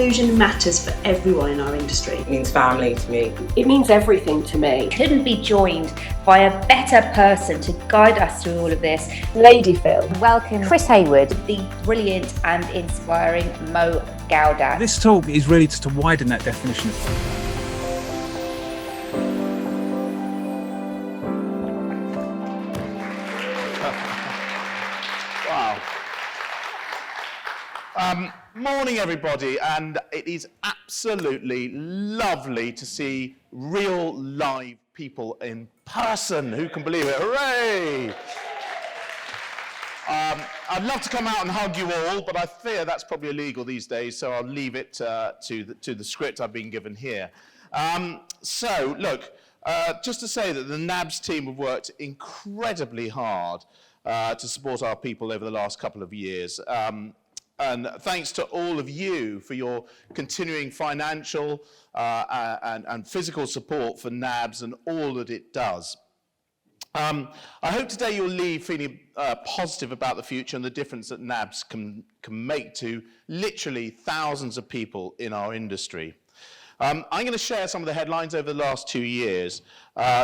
inclusion matters for everyone in our industry. It means family to me. It means everything to me. Couldn't be joined by a better person to guide us through all of this. Lady Phil. Welcome Chris Hayward, the brilliant and inspiring Mo Gowda. This talk is really just to widen that definition of Morning everybody, and it is absolutely lovely to see real live people in person. Who can believe it? Hooray! I'd love to come out and hug you all, but I fear that's probably illegal these days, so I'll leave it to the script I've been given here. So, look, just to say that the NABS team have worked incredibly hard to support our people over the last couple of years. And thanks to all of you for your continuing financial and physical support for NABS and all that it does. I hope today you'll leave feeling positive about the future and the difference that NABS can make to literally thousands of people in our industry. I'm going to share some of the headlines over the last 2 years.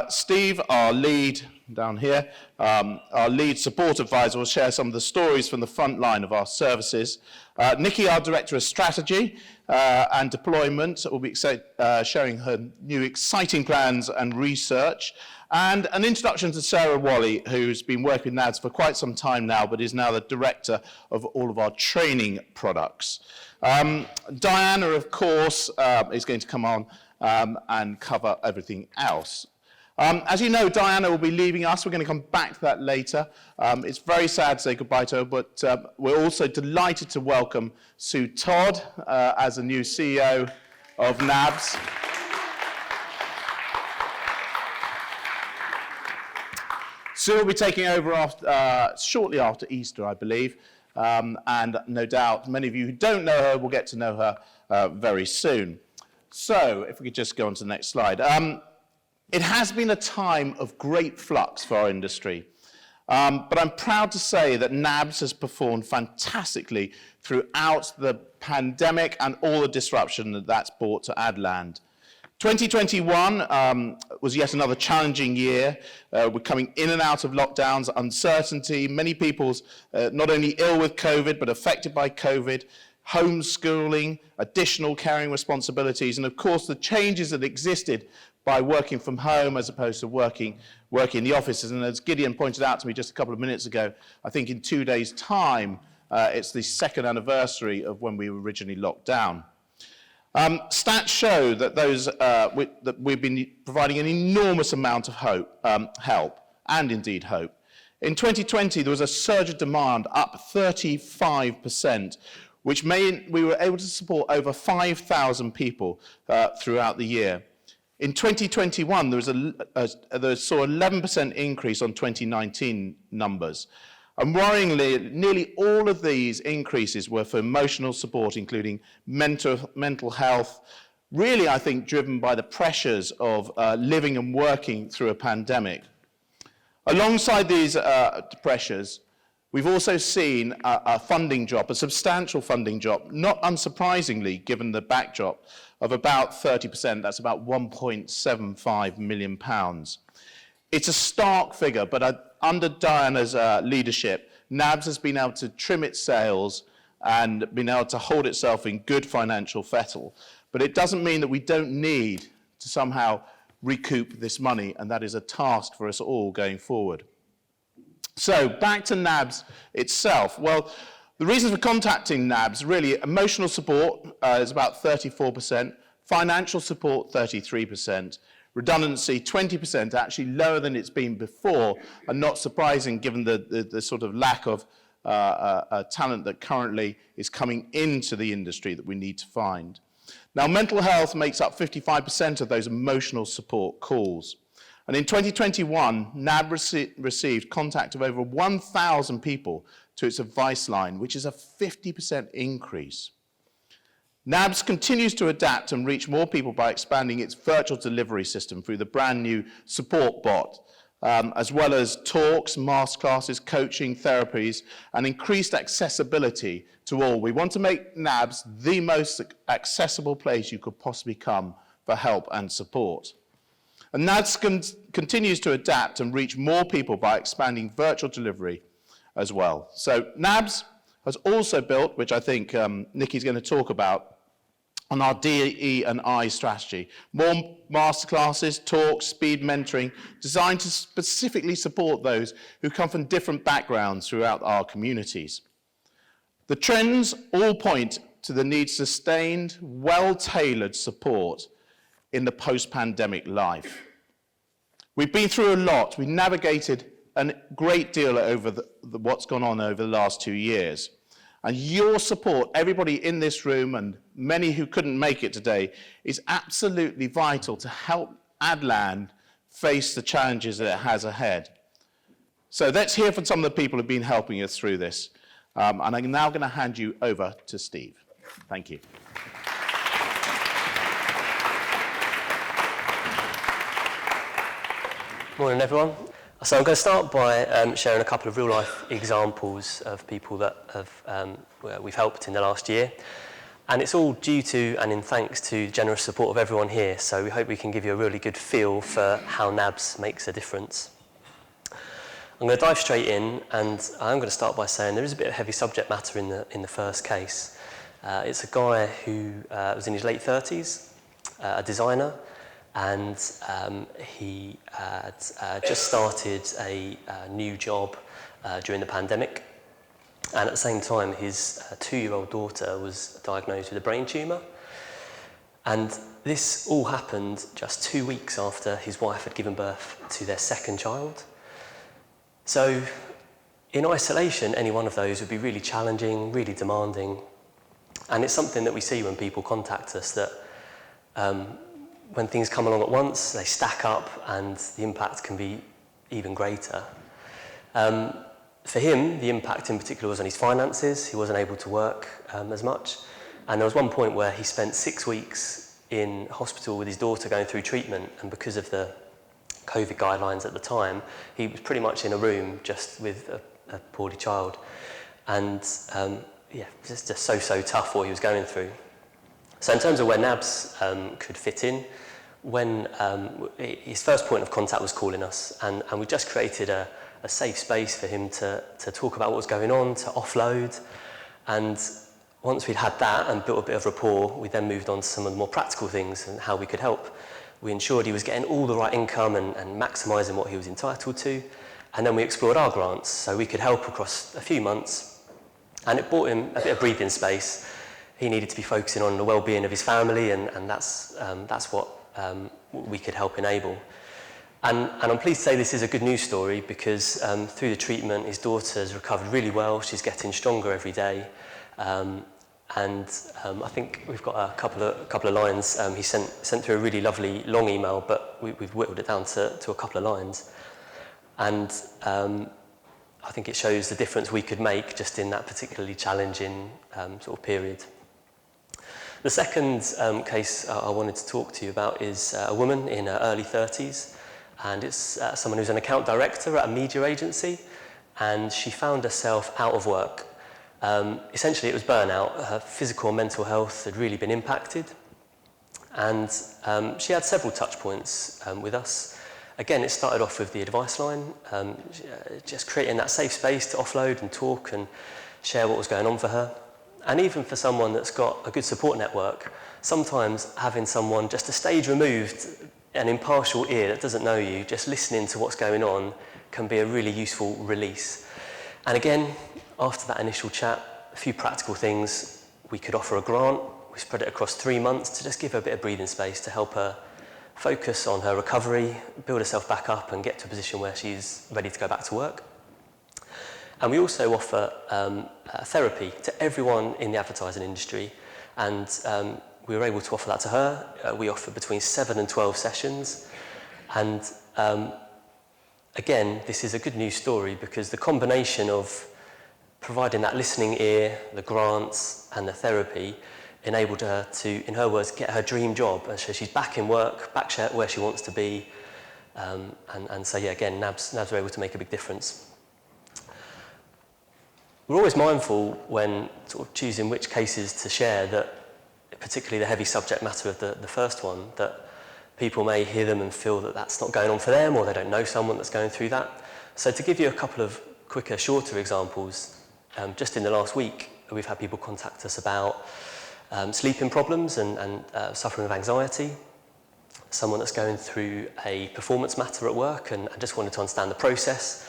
Steve, our lead down here, our lead support advisor, will share some of the stories from the front line of our services. Nicky, our director of strategy and deployment, will be sharing her new exciting plans and research. And an introduction to Sarah Wally, who's been working with NABS for quite some time now, but is now the director of all of our training products. Diana, of course, is going to come on and cover everything else. As you know, Diana will be leaving us. We're going to come back to that later. It's very sad to say goodbye to her, but we're also delighted to welcome Sue Todd as the new CEO of NABS. Sue will be taking over shortly after Easter, I believe. And no doubt many of you who don't know her will get to know her very soon. So, if we could just go on to the next slide. It has been a time of great flux for our industry, but I'm proud to say that NABS has performed fantastically throughout the pandemic and all the disruption that that's brought to Adland. 2021 was yet another challenging year. We're coming in and out of lockdowns, uncertainty, many people's not only ill with COVID, but affected by COVID, homeschooling, additional caring responsibilities, and of course the changes that existed by working from home as opposed to working in the offices. And as Gideon pointed out to me just a couple of minutes ago, I think in 2 days' time, it's the second anniversary of when we were originally locked down. Stats show that that we've been providing an enormous amount of help, and indeed hope. In 2020, there was a surge of demand, up 35%, which meant we were able to support over 5,000 people throughout the year. In 2021, there saw an 11% increase on 2019 numbers. And worryingly, nearly all of these increases were for emotional support, including mental health, really, I think, driven by the pressures of living and working through a pandemic. Alongside these pressures, we've also seen a funding drop, a substantial funding drop, not unsurprisingly, given the backdrop of about 30%, that's about £1.75 million. It's a stark figure, but under Diana's leadership, NABS has been able to trim its sails and been able to hold itself in good financial fettle. But it doesn't mean that we don't need to somehow recoup this money, and that is a task for us all going forward. So back to NABS itself. Well, the reasons for contacting NABS, really, emotional support is about 34%, financial support 33%, redundancy 20%, actually lower than it's been before, and not surprising given the sort of lack of talent that currently is coming into the industry that we need to find. Now, mental health makes up 55% of those emotional support calls. And in 2021, NAB received contact of over 1,000 people to its advice line, which is a 50% increase. NABS continues to adapt and reach more people by expanding its virtual delivery system through the brand new support bot as well as talks, masterclasses, coaching, therapies, and increased accessibility to all. We want to make NABS the most accessible place you could possibly come for help and support. And NABS continues to adapt and reach more people by expanding virtual delivery as well. So NABS has also built, which I think Nicky's going to talk about, on our DE&I strategy. More masterclasses, talks, speed mentoring, designed to specifically support those who come from different backgrounds throughout our communities. The trends all point to the need for sustained, well-tailored support in the post-pandemic life. We've been through a lot. We navigated a great deal over what's gone on over the last 2 years. And your support, everybody in this room and many who couldn't make it today, is absolutely vital to help Adland face the challenges that it has ahead. So let's hear from some of the people who've been helping us through this. And I'm now going to hand you over to Steve. Thank you. Morning, everyone. So I'm going to start by sharing a couple of real-life examples of people that we've helped in the last year. And it's all due to and in thanks to the generous support of everyone here. So we hope we can give you a really good feel for how NABS makes a difference. I'm going to dive straight in, and I'm going to start by saying there is a bit of heavy subject matter in the first case. It's a guy who was in his late 30s, a designer, and he had just started a new job during the pandemic. And at the same time, his 2-year-old daughter was diagnosed with a brain tumour. And this all happened just 2 weeks after his wife had given birth to their second child. So in isolation, any one of those would be really challenging, really demanding. And it's something that we see when people contact us, that when things come along at once, they stack up and the impact can be even greater. For him, the impact in particular was on his finances. He wasn't able to work as much. And there was one point where he spent 6 weeks in hospital with his daughter going through treatment, and because of the COVID guidelines at the time, he was pretty much in a room just with a poorly child. And yeah, it was just so tough what he was going through. So in terms of where NABS could fit in, when his first point of contact was calling us, and we just created a safe space for him to talk about what was going on, to offload. And once we'd had that and built a bit of rapport, we then moved on to some of the more practical things and how we could help. We ensured he was getting all the right income and maximising what he was entitled to. And then we explored our grants, so we could help across a few months. And it brought him a bit of breathing space. He needed to be focusing on the well-being of his family, and that's what we could help enable. And I'm pleased to say this is a good news story, because through the treatment, his daughter's recovered really well. She's getting stronger every day. And I think we've got a couple of lines. He sent through a really lovely long email, but we've whittled it down to a couple of lines. And I think it shows the difference we could make just in that particularly challenging sort of period. The second case I wanted to talk to you about is a woman in her early 30s, and it's someone who's an account director at a media agency, and she found herself out of work. Essentially, it was burnout. Her physical and mental health had really been impacted, and she had several touch points with us. Again, it started off with the advice line, just creating that safe space to offload and talk and share what was going on for her. And even for someone that's got a good support network, sometimes having someone just a stage removed, an impartial ear that doesn't know you, just listening to what's going on, can be a really useful release. And again, after that initial chat, a few practical things. We could offer a grant. We spread it across 3 months to just give her a bit of breathing space to help her focus on her recovery, build herself back up and get to a position where she's ready to go back to work. And we also offer therapy to everyone in the advertising industry, and we were able to offer that to her. We offer between 7 and 12 sessions, and again, this is a good news story, because the combination of providing that listening ear, the grants and the therapy enabled her to, in her words, get her dream job. And so she's back in work, back where she wants to be, And so, yeah, again, NABS are able to make a big difference. We're always mindful when sort of choosing which cases to share that, particularly the heavy subject matter of the first one, that people may hear them and feel that that's not going on for them, or they don't know someone that's going through that. So to give you a couple of quicker, shorter examples, just in the last week, we've had people contact us about sleeping problems and suffering of anxiety, someone that's going through a performance matter at work and just wanted to understand the process.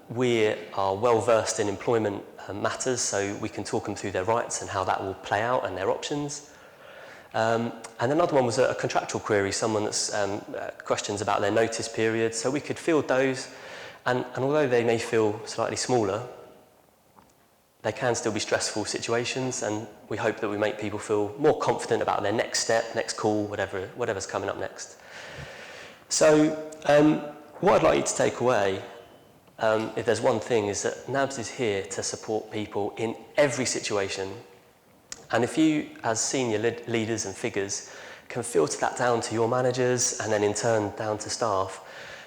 We are well versed in employment matters, so we can talk them through their rights and how that will play out and their options. And another one was a contractual query, someone that's questions about their notice period, so we could field those, and although they may feel slightly smaller, they can still be stressful situations, and we hope that we make people feel more confident about their next step, next call, whatever's coming up next. So what I'd like you to take away, if there's one thing, is that NABS is here to support people in every situation. And if you, as senior leaders and figures, can filter that down to your managers and then in turn down to staff,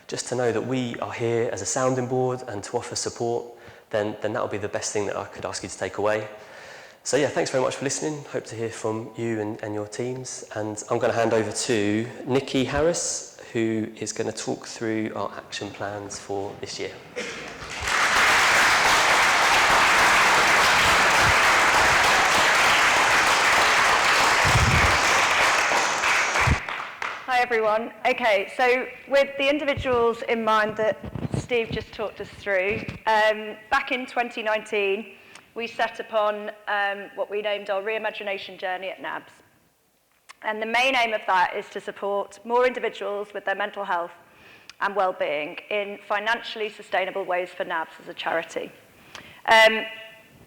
just to know that we are here as a sounding board and to offer support, then that will be the best thing that I could ask you to take away. So yeah, thanks very much for listening. Hope to hear from you and your teams. And I'm going to hand over to Nicky Harris, who is going to talk through our action plans for this year. Hi everyone. Okay, so with the individuals in mind that Steve just talked us through, back in 2019 we set upon what we named our reimagination journey at NABS. And the main aim of that is to support more individuals with their mental health and well-being in financially sustainable ways for NABS as a charity.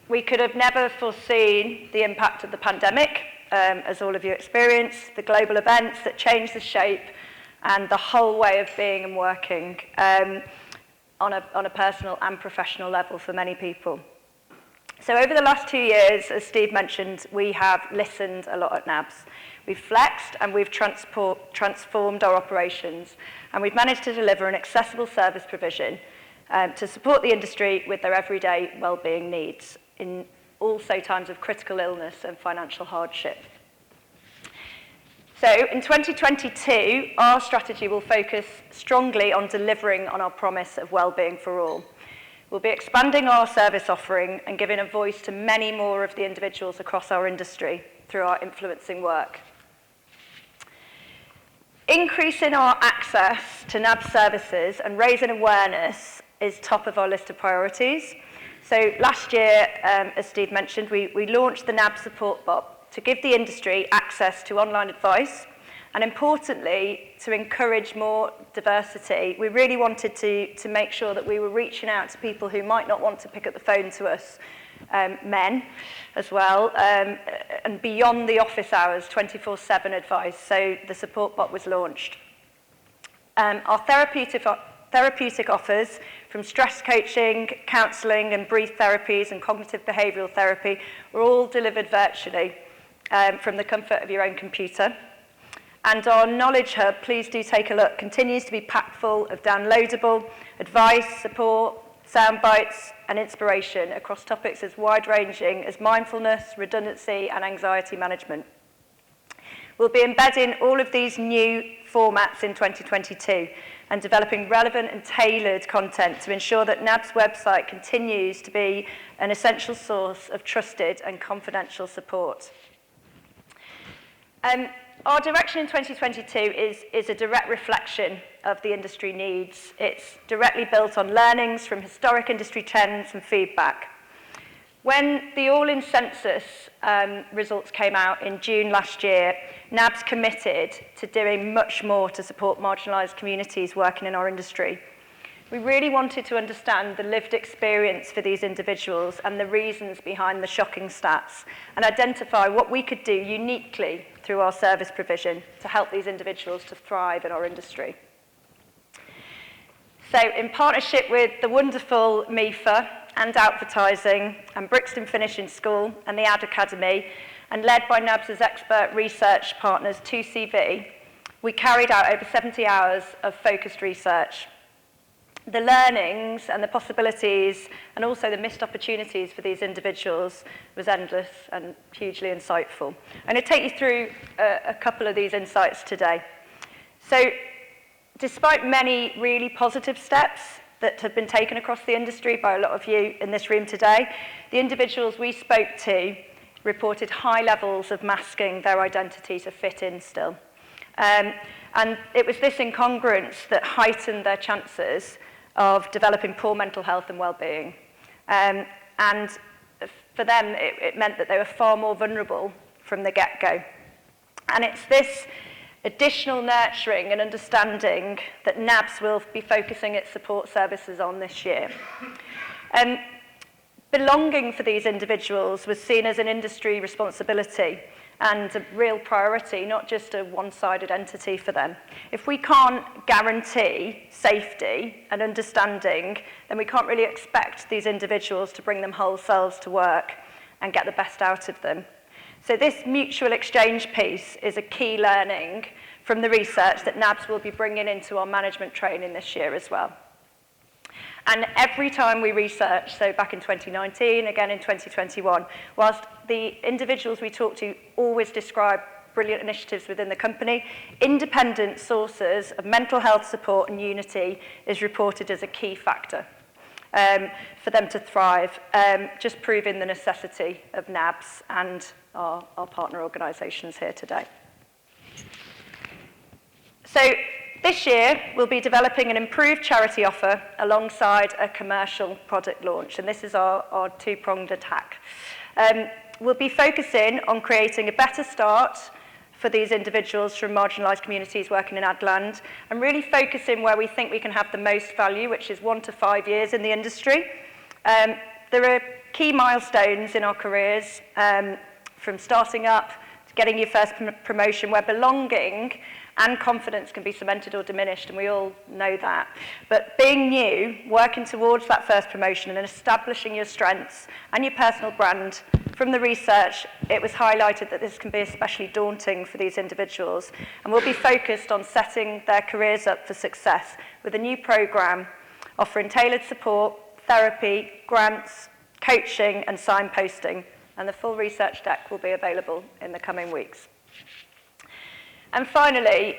We could have never foreseen the impact of the pandemic, as all of you experienced, the global events that changed the shape and the whole way of being and working on a personal and professional level for many people. So over the last 2 years, as Steve mentioned, we have listened a lot at NABS. We've flexed and we've transformed our operations, and we've managed to deliver an accessible service provision to support the industry with their everyday well-being needs in also times of critical illness and financial hardship. So in 2022, our strategy will focus strongly on delivering on our promise of well-being for all. We'll be expanding our service offering and giving a voice to many more of the individuals across our industry through our influencing work. Increasing our access to NABS services and raising awareness is top of our list of priorities. So last year, as Steve mentioned, we launched the NABS support bot to give the industry access to online advice, and importantly, to encourage more diversity. We really wanted to make sure that we were reaching out to people who might not want to pick up the phone to us, men as well, and beyond the office hours, 24/7 advice. So the support bot was launched. Our therapeutic offers, from stress coaching, counselling and breathe therapies and cognitive behavioural therapy, were all delivered virtually from the comfort of your own computer. And our Knowledge Hub, please do take a look, continues to be packed full of downloadable advice, support, sound bites and inspiration across topics as wide-ranging as mindfulness, redundancy and anxiety management. We'll be embedding all of these new formats in 2022 and developing relevant and tailored content to ensure that NABS website continues to be an essential source of trusted and confidential support. Our direction in 2022 is a direct reflection of the industry needs. It's directly built on learnings from historic industry trends and feedback. When the All-In census results came out in June last year, NABS committed to doing much more to support marginalised communities working in our industry. We really wanted to understand the lived experience for these individuals and the reasons behind the shocking stats, and identify what we could do uniquely through our service provision to help these individuals to thrive in our industry. So in partnership with the wonderful MIFA and advertising and Brixton Finishing School and the Ad Academy, and led by NABS's expert research partners 2CV, we carried out over 70 hours of focused research. The learnings and the possibilities and also the missed opportunities for these individuals was endless and hugely insightful. I'm going to take you through a couple of these insights today. So, despite many really positive steps that have been taken across the industry by a lot of you in this room today, the individuals we spoke to reported high levels of masking their identity to fit in still. And it was this incongruence that heightened their chances of developing poor mental health and well-being. And for them, it meant that they were far more vulnerable from the get-go. And it's this additional nurturing and understanding that NABS will be focusing its support services on this year. Belonging for these individuals was seen as an industry responsibility and a real priority, not just a one-sided entity for them. If we can't guarantee safety and understanding, then we can't really expect these individuals to bring them whole selves to work and get the best out of them. So this mutual exchange piece is a key learning from the research that NABS will be bringing into our management training this year as well. And every time we research, so back in 2019, again in 2021, whilst the individuals we talk to always describe brilliant initiatives within the company, independent sources of mental health support and unity is reported as a key factor for them to thrive, just proving the necessity of NABS and our partner organisations here today. So this year, we'll be developing an improved charity offer alongside a commercial product launch, and this is our two-pronged attack. We'll be focusing on creating a better start for these individuals from marginalised communities working in Adland, and really focusing where we think we can have the most value, which is 1 to 5 years in the industry. There are key milestones in our careers, from starting up to getting your first promotion, where belonging and confidence can be cemented or diminished, and we all know that. But being new, working towards that first promotion and establishing your strengths and your personal brand, from the research, it was highlighted that this can be especially daunting for these individuals, and we'll be focused on setting their careers up for success with a new programme offering tailored support, therapy, grants, coaching and signposting, and the full research deck will be available in the coming weeks. And finally,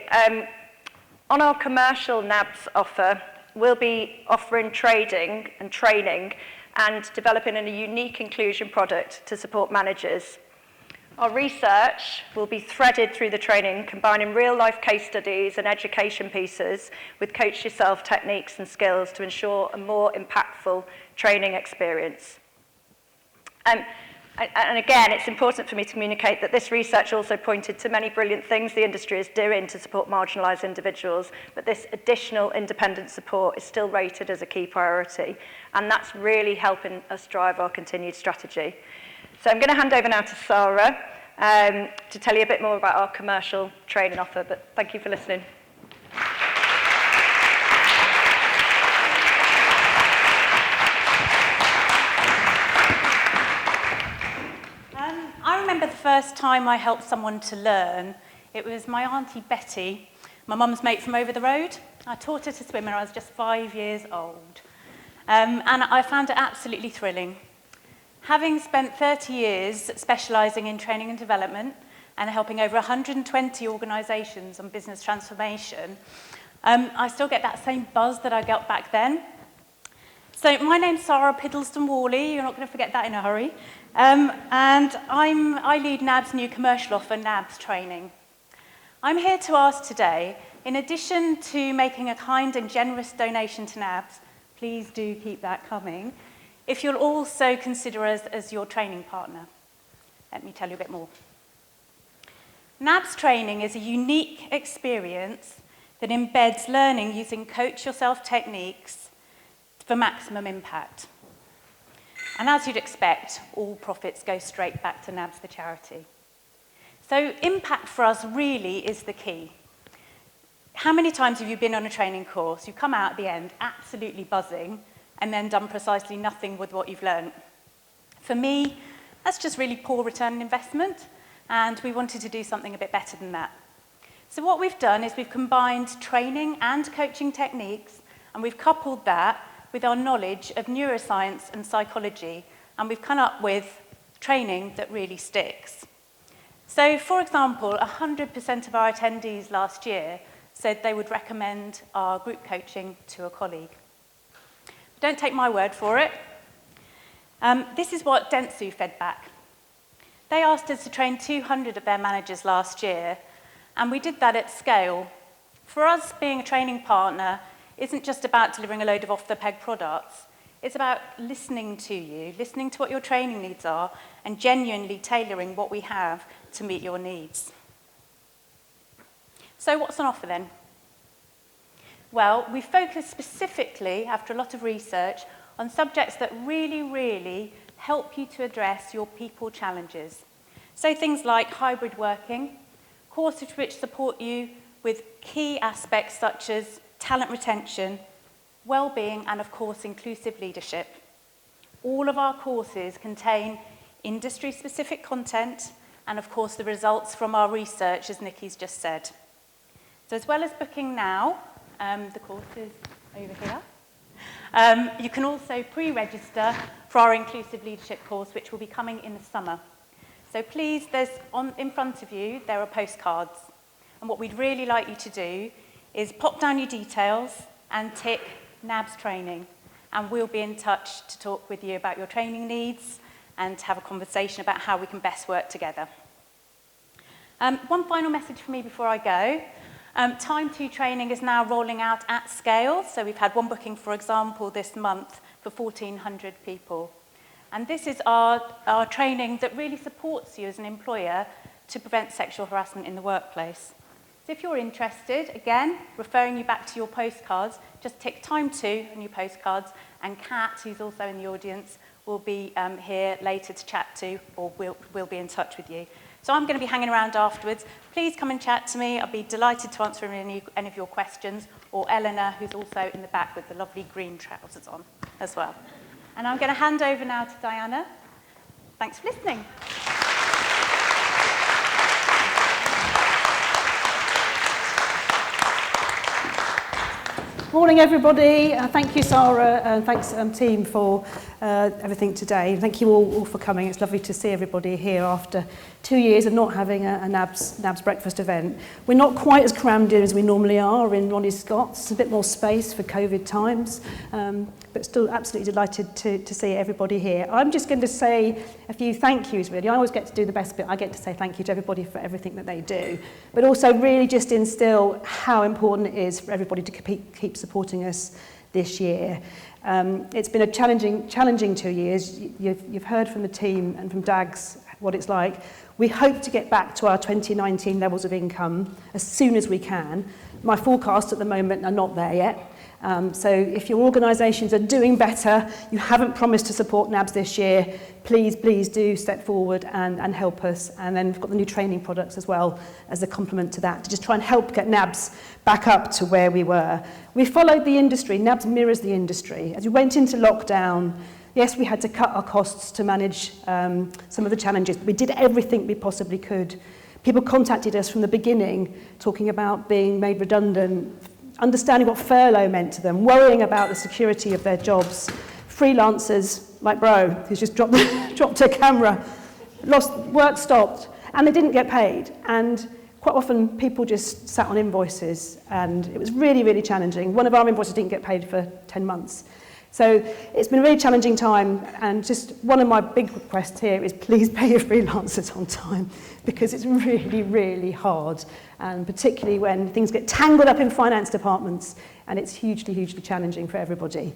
on our commercial NABS offer, we'll be offering trading and training and developing a unique inclusion product to support managers. Our research will be threaded through the training, combining real-life case studies and education pieces with coach yourself techniques and skills to ensure a more impactful training experience. And again, it's important for me to communicate that this research also pointed to many brilliant things the industry is doing to support marginalised individuals, but this additional independent support is still rated as a key priority, and that's really helping us drive our continued strategy. So I'm going to hand over now to Sarah to tell you a bit more about our commercial training offer, but thank you for listening. I remember the first time I helped someone to learn. It was my auntie Betty, my mum's mate from over the road. I taught her to swim when I was just 5 years old. And I found it absolutely thrilling. Having spent 30 years specialising in training and development and helping over 120 organisations on business transformation, I still get that same buzz that I got back then. So my name's Sarah Piddleston-Worley, you're not going to forget that in a hurry. And I lead NABS' new commercial offer, NABS Training. I'm here to ask today, in addition to making a kind and generous donation to NABS, please do keep that coming, if you'll also consider us as your training partner. Let me tell you a bit more. NABS Training is a unique experience that embeds learning using coach yourself techniques for maximum impact. And as you'd expect, all profits go straight back to NABS, the charity. So impact for us really is the key. How many times have you been on a training course, you come out at the end absolutely buzzing, and then done precisely nothing with what you've learned? For me, that's just really poor return on investment, and we wanted to do something a bit better than that. So what we've done is we've combined training and coaching techniques, and we've coupled that with our knowledge of neuroscience and psychology, and we've come up with training that really sticks. So, for example, 100% of our attendees last year said they would recommend our group coaching to a colleague. Don't take my word for it. This is what Dentsu fed back. They asked us to train 200 of their managers last year, and we did that at scale. For us, being a training partner isn't just about delivering a load of off-the-peg products. It's about listening to you, listening to what your training needs are, and genuinely tailoring what we have to meet your needs. So what's on offer then? Well, we focused specifically, after a lot of research, on subjects that really help you to address your people challenges. So things like hybrid working, courses which support you with key aspects such as talent retention, well-being, and of course, inclusive leadership. All of our courses contain industry-specific content and of course the results from our research, as Nicky's just said. So as well as booking now, the course is over here. You can also pre-register for our inclusive leadership course, which will be coming in the summer. So please, in front of you, there are postcards. And what we'd really like you to do is pop down your details and tick NABS training. And we'll be in touch to talk with you about your training needs and to have a conversation about how we can best work together. One final message for me before I go. Time 2 training is now rolling out at scale. So we've had one booking, for example, this month for 1,400 people. And this is our training that really supports you as an employer to prevent sexual harassment in the workplace. So if you're interested, again, referring you back to your postcards, just tick time 2 on your postcards, and Kat, who's also in the audience, will be here later to chat to, or we'll be in touch with you. So I'm going to be hanging around afterwards. Please come and chat to me. I'll be delighted to answer any of your questions, or Eleanor, who's also in the back with the lovely green trousers on as well. And I'm going to hand over now to Diana. Thanks for listening. Morning, everybody. Thank you, Sarah, and thanks, team, for everything today. Thank you all for coming. It's lovely to see everybody here after 2 years of not having a NABS breakfast event. We're not quite as crammed in as we normally are in Ronnie Scott's. There's a bit more space for COVID times, but still absolutely delighted to see everybody here. I'm just going to say a few thank yous, really. I always get to do the best bit. I get to say thank you to everybody for everything that they do, but also really just instill how important it is for everybody to keep supporting us this year. It's been a challenging 2 years. You've heard from the team and from Dags what it's like. We hope to get back to our 2019 levels of income as soon as we can. My forecasts at the moment are not there yet. So if your organisations are doing better, you haven't promised to support NABS this year, please do step forward and help us. And then we've got the new training products as well as a complement to that, to just try and help get NABS back up to where we were. We followed the industry. NABS mirrors the industry. As we went into lockdown, yes, we had to cut our costs to manage some of the challenges. We did everything we possibly could. People contacted us from the beginning, talking about being made redundant, understanding what furlough meant to them, worrying about the security of their jobs. Freelancers like Rowe, who's just dropped her camera, work stopped, and they didn't get paid. And quite often people just sat on invoices, and it was really challenging. One of our invoices didn't get paid for 10 months. So it's been a really challenging time, and just one of my big requests here is please pay your freelancers on time, because it's really hard, and particularly when things get tangled up in finance departments, and it's hugely challenging for everybody.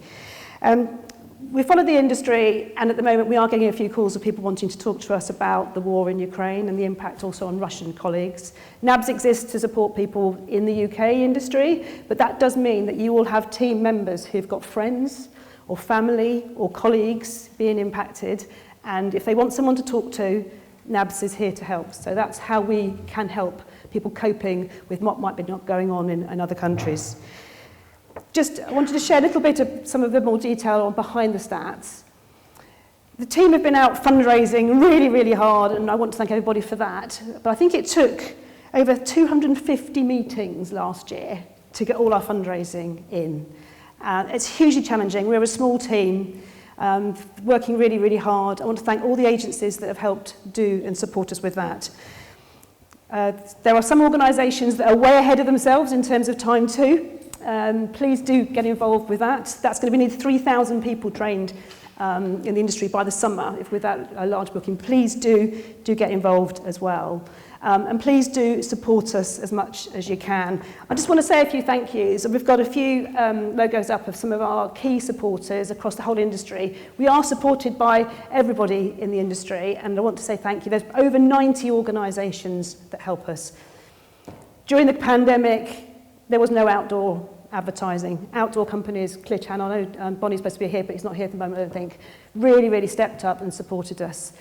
We follow the industry, and at the moment we are getting a few calls of people wanting to talk to us about the war in Ukraine and the impact also on Russian colleagues. NABS exists to support people in the UK industry, but that does mean that you will have team members who've got friends or family or colleagues being impacted, and if they want someone to talk to, NABS is here to help. So that's how we can help people coping with what might be not going on in other countries. I wanted to share a little bit of some of the more detail on behind the stats. The team have been out fundraising really hard, and I want to thank everybody for that. But I think it took over 250 meetings last year to get all our fundraising in. It's hugely challenging. We're a small team, working really, really hard. I want to thank all the agencies that have helped do and support us with that. There are some organisations that are way ahead of themselves in terms of time too. Please do get involved with that. That's going to be nearly 3,000 people trained in the industry by the summer, if with that a large booking. Please do get involved as well. And please do support us as much as you can. I just want to say a few thank yous. We've got a few logos up of some of our key supporters across the whole industry. We are supported by everybody in the industry, and I want to say thank you. There's over 90 organisations that help us. During the pandemic, there was no outdoor advertising. Outdoor companies, Clear Channel, I know Bonnie's supposed to be here, but he's not here at the moment, I don't think, really, really stepped up and supported us.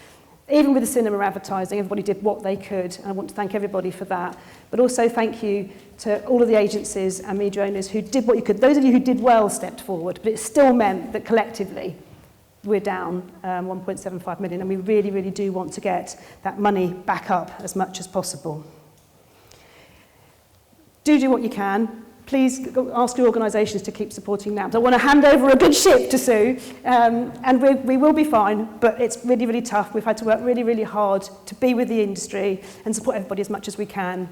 Even with the cinema advertising, everybody did what they could, and I want to thank everybody for that. But also thank you to all of the agencies and media owners who did what you could. Those of you who did well stepped forward, but it still meant that collectively we're down 1.75 million, and we really, really do want to get that money back up as much as possible. Do what you can. Please ask your organisations to keep supporting NABS. I want to hand over a good ship to Sue, and we will be fine, but it's really, really tough. We've had to work really, really hard to be with the industry and support everybody as much as we can.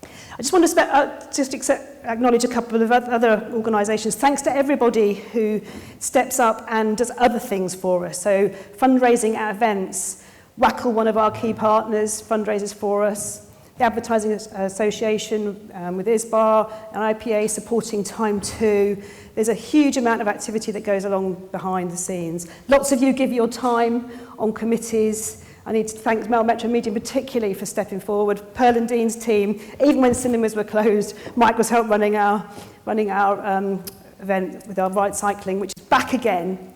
I just want to acknowledge a couple of other organisations. Thanks to everybody who steps up and does other things for us. So fundraising at events, WACL, one of our key partners, fundraisers for us. The Advertising Association with ISBAR and IPA supporting Time 2. There's a huge amount of activity that goes along behind the scenes. Lots of you give your time on committees. I need to thank Mel Metro Media particularly for stepping forward. Pearl and Dean's team, even when cinemas were closed, Mike was helped running our event with our Right Cycling, which is back again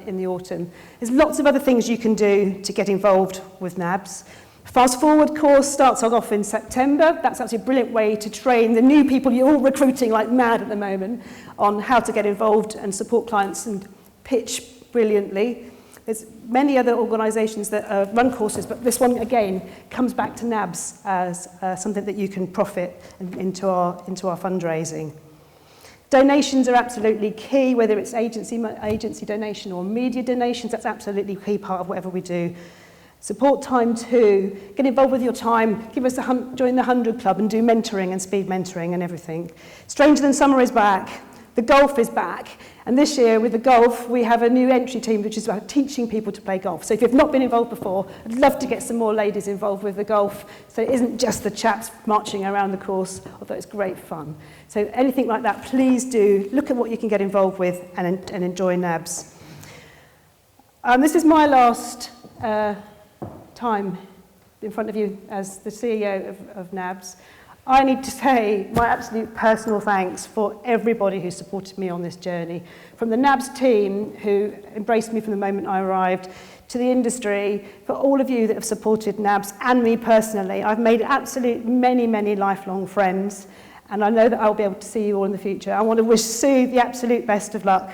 in the autumn. There's lots of other things you can do to get involved with NABS. Fast Forward course starts off in September. That's actually a brilliant way to train the new people you're all recruiting like mad at the moment on how to get involved and support clients and pitch brilliantly. There's many other organisations that run courses, but this one again comes back to NABS as something that you can profit into our fundraising. Donations are absolutely key, whether it's agency donation or media donations. That's absolutely a key part of whatever we do. Support Time 2, get involved with your time, join the 100 Club and do mentoring and speed mentoring and everything. Stranger Than Summer is back, the golf is back, and this year with the golf we have a new entry team which is about teaching people to play golf. So if you've not been involved before, I'd love to get some more ladies involved with the golf, so it isn't just the chaps marching around the course, although it's great fun. So anything like that, please do look at what you can get involved with and enjoy NABS. This is my last time in front of you as the CEO of NABS. I need to say my absolute personal thanks for everybody who supported me on this journey. From the NABS team who embraced me from the moment I arrived, to the industry, for all of you that have supported NABS and me personally. I've made absolute many, many lifelong friends, and I know that I'll be able to see you all in the future. I want to wish Sue the absolute best of luck.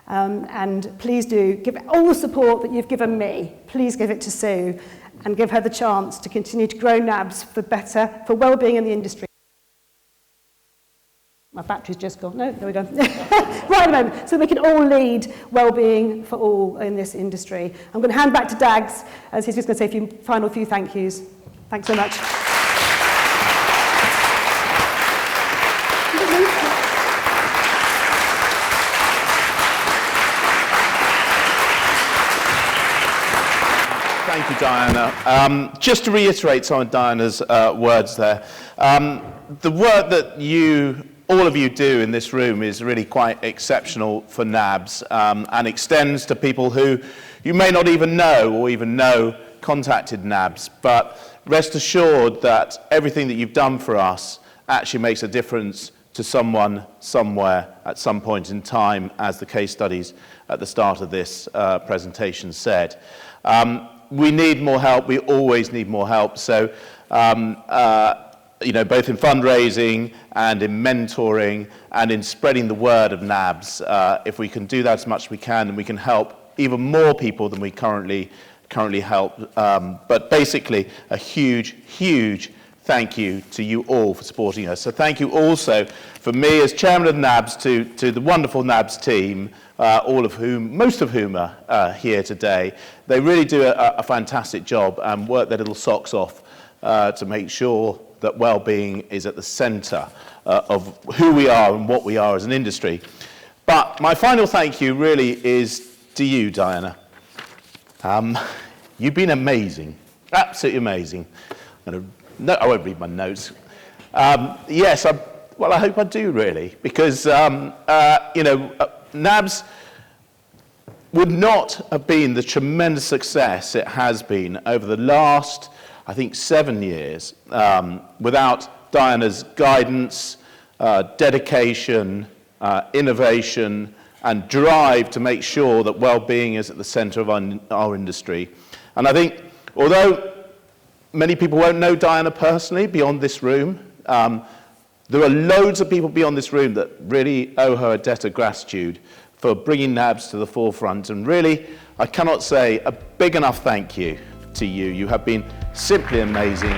And please do give all the support that you've given me. Please give it to Sue and give her the chance to continue to grow NABS for wellbeing in the industry. My battery's just gone. No, there we go. Right at the moment. So we can all lead wellbeing for all in this industry. I'm going to hand back to Dags as he's just going to say a final few thank yous. Thanks so much. Thank you, Diana. Just to reiterate some of Diana's words there, the work that all of you do in this room is really quite exceptional for NABS and extends to people who you may not even know or even know contacted NABS. But rest assured that everything that you've done for us actually makes a difference to someone somewhere at some point in time, as the case studies at the start of this presentation said. We need more help. We always need more help. So, both in fundraising and in mentoring and in spreading the word of NABS, if we can do that as much as we can, then we can help even more people than we currently help. But basically, a huge, huge thank you to you all for supporting us. So thank you also from me as chairman of NABS to the wonderful NABS team, most of whom are here today. They really do a fantastic job and work their little socks off to make sure that well-being is at the centre of who we are and what we are as an industry. But my final thank you really is to you, Diana. You've been amazing, absolutely amazing. I won't read my notes. Yes, well, I hope I do really, because NABS would not have been the tremendous success it has been over the last, I think, 7 years without Diana's guidance, dedication, innovation, and drive to make sure that well-being is at the centre of our industry. And I think, although many people won't know Diana personally beyond this room, there are loads of people beyond this room that really owe her a debt of gratitude for bringing NABS to the forefront. And really, I cannot say a big enough thank you to you. You have been simply amazing.